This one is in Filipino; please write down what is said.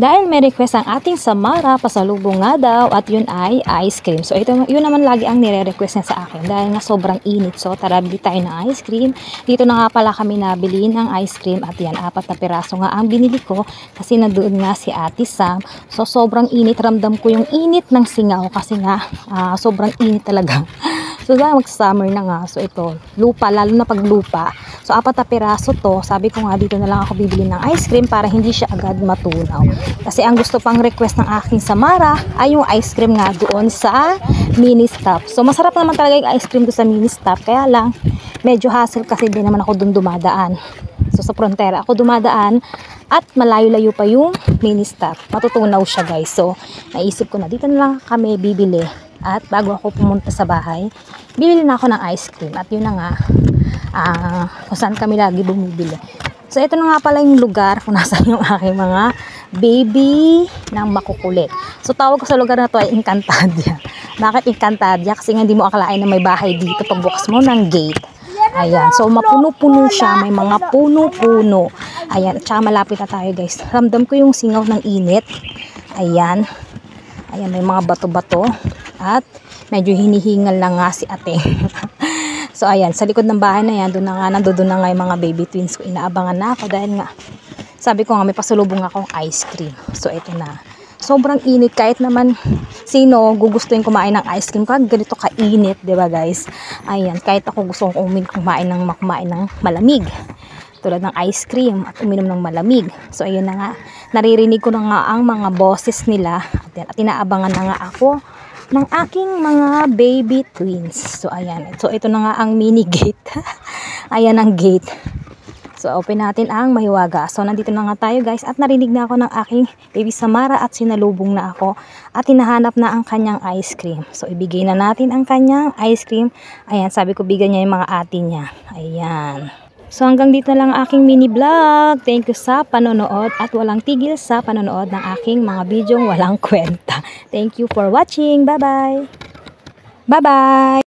Dahil may request ang ating Samara, pasalubong nga daw at yun ay ice cream. So ito, yun naman lagi ang nire-request niya sa akin dahil nga sobrang init. So tara, bili tayo ng ice cream. Dito na nga pala kami nabili ng ice cream at yan, 4 na piraso nga ang binili ko kasi nandoon nga si Ate Sam. So sobrang init, ramdam ko yung init ng singaw kasi nga sobrang init talaga. So dahil mag-summer na nga, so ito, lupa, lalo na pag lupa. So 4 na piraso to, sabi ko nga dito na lang ako bibili ng ice cream para hindi siya agad matunaw. Kasi ang gusto pang request ng aking Samara ay yung ice cream nga doon sa mini stop. So masarap naman talaga yung ice cream doon sa mini stop, kaya lang medyo hassle kasi din naman ako doon dumadaan. So sa frontera ako dumadaan at malayo-layo pa yung mini stop. Matutunaw siya guys. So naisip ko na dito na lang kami bibili. At bago ako pumunta sa bahay, bibili na ako ng ice cream. At yun na nga, kung saan kami lagi bumibili. So ito na nga pala yung lugar kung nasa yung aking mga baby ng makukulit. So tawag ko sa lugar na to ay Encantadia. Bakit Encantadia? Kasi nga hindi mo akalain na may bahay dito pagbukas mo ng gate. Ayan, so mapuno-puno siya, may mga puno-puno. Ayan, at saka malapit na tayo guys. Ramdam ko yung singaw ng init. Ayan, ayan, may mga bato-bato. At medyo hinihingal lang nga si ate. So ayan, sa likod ng bahay na yan, doon na nga, nandoon na nga yung mga baby twins ko. Inaabangan na ako dahil nga, sabi ko nga may pasalubong akong ice cream. So ito na. Sobrang init, kahit naman sino gugustuhin kumain ng ice cream kahit ganito kainit, 'di ba guys? Ayan, kahit ako gusto kong kumain ng malamig. Tulad ng ice cream at uminom ng malamig. So ayun na nga, naririnig ko na nga ang mga boses nila at inaabangan na nga ako ng aking mga baby twins. So ayan, so ito na nga ang mini gate. Ayan ang gate. So open natin ang mahiwaga. So nandito na nga tayo guys at narinig na ako ng aking baby Samara at sinalubong na ako at hinahanap na ang kanyang ice cream. So ibigay na natin ang kanyang ice cream. Ayan, sabi ko bigyan niya yung mga ate niya. Ayan. So hanggang dito lang aking mini vlog. Thank you sa panonood at walang tigil sa panonood ng aking mga bidyong walang kwenta. Thank you for watching. Bye bye. Bye bye.